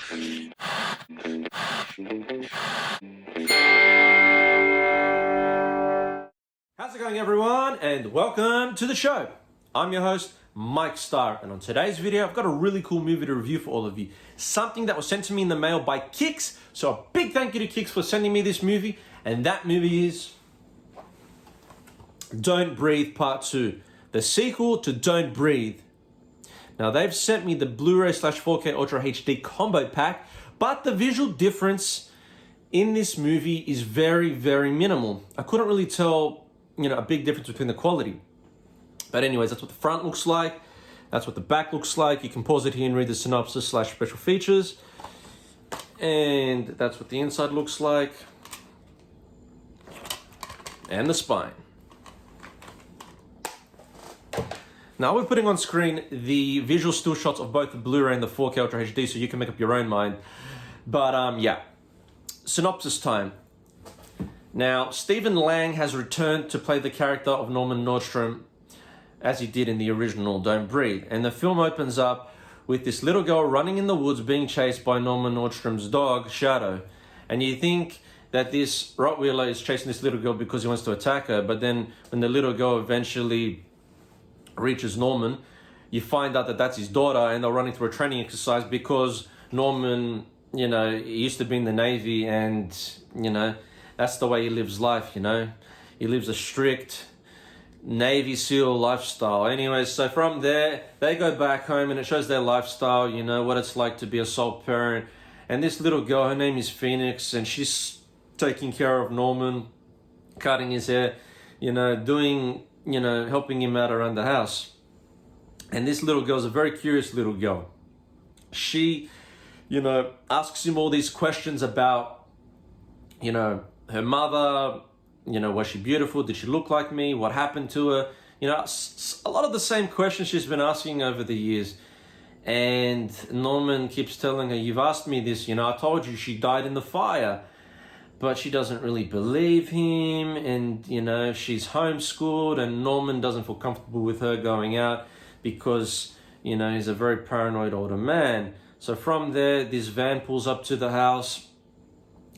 How's it going, everyone, and welcome to the show. I'm your host, Mike Starr, and on today's video I've got a really cool movie to review for all of you. Something that was sent to me in the mail by Kix, so a big thank you to Kix for sending me this movie, and that movie is Don't Breathe Part 2, the sequel to Don't Breathe. Now, they've sent me the Blu-Ray / 4K Ultra HD combo pack, but the visual difference in this movie is very, very minimal. I couldn't really tell, a big difference between the quality. But anyways, that's what the front looks like. That's what the back looks like. You can pause it here and read the synopsis / special features. And that's what the inside looks like. And the spine. Now we're putting on screen the visual still shots of both the Blu-ray and the 4K Ultra HD so you can make up your own mind. But yeah, synopsis time. Now, Stephen Lang has returned to play the character of Norman Nordstrom as he did in the original Don't Breathe. And the film opens up with this little girl running in the woods being chased by Norman Nordstrom's dog, Shadow. And you think that this Rottweiler is chasing this little girl because he wants to attack her, but then when the little girl eventually reaches Norman, you find out that that's his daughter, and they're running through a training exercise because Norman, he used to be in the Navy, and, that's the way he lives life, He lives a strict Navy SEAL lifestyle. Anyways, so from there, they go back home, and it shows their lifestyle, what it's like to be a sole parent. And this little girl, her name is Phoenix, and she's taking care of Norman, cutting his hair, doing, helping him out around the house. And this little girl's a very curious little girl. She, asks him all these questions about, her mother, was she beautiful? Did she look like me? What happened to her? A lot of the same questions she's been asking over the years. And Norman keeps telling her, you've asked me this, I told you she died in the fire. But she doesn't really believe him, and she's homeschooled, and Norman doesn't feel comfortable with her going out because he's a very paranoid older man. So from there, this van pulls up to the house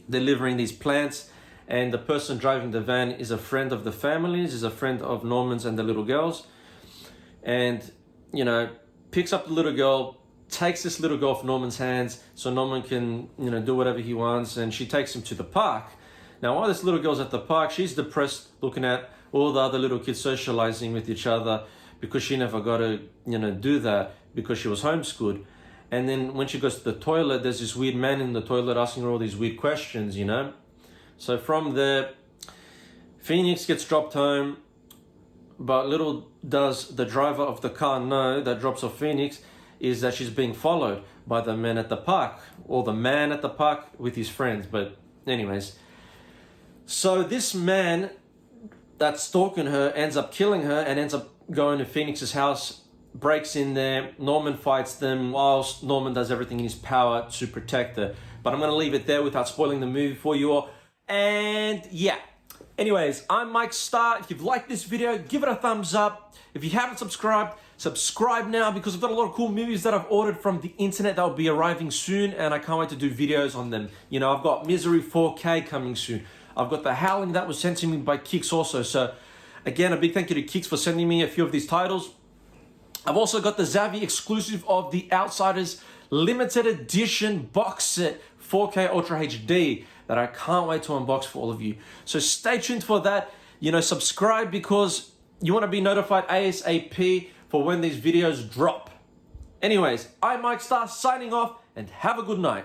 delivering these plants, and the person driving the van is a friend of the family's, is a friend of Norman's and the little girl's, and picks up the little girl, takes this little girl off Norman's hands so Norman can, do whatever he wants, and she takes him to the park. Now, while this little girl's at the park, she's depressed looking at all the other little kids socializing with each other because she never got to, do that because she was homeschooled. And then when she goes to the toilet, there's this weird man in the toilet asking her all these weird questions, So from there, Phoenix gets dropped home, but little does the driver of the car know that drops off Phoenix is that she's being followed by the man at the park, or the man at the park with his friends. But anyways, so this man that's stalking her ends up killing her and ends up going to Phoenix's house, breaks in there. Norman fights them whilst Norman does everything in his power to protect her. But I'm going to leave it there without spoiling the movie for you all. And yeah, anyways, I'm Mike Starr. If you've liked this video, give it a thumbs up. If you haven't subscribed, subscribe now, because I've got a lot of cool movies that I've ordered from the internet that will be arriving soon, and I can't wait to do videos on them. I've got Misery 4K coming soon. I've got The Howling that was sent to me by Kix also. So again, a big thank you to Kix for sending me a few of these titles. I've also got the Zavvi exclusive of The Outsiders limited edition box set 4K Ultra HD that I can't wait to unbox for all of you. So stay tuned for that. Subscribe because you want to be notified ASAP for when these videos drop. Anyways, I'm Mike Starr signing off, and have a good night.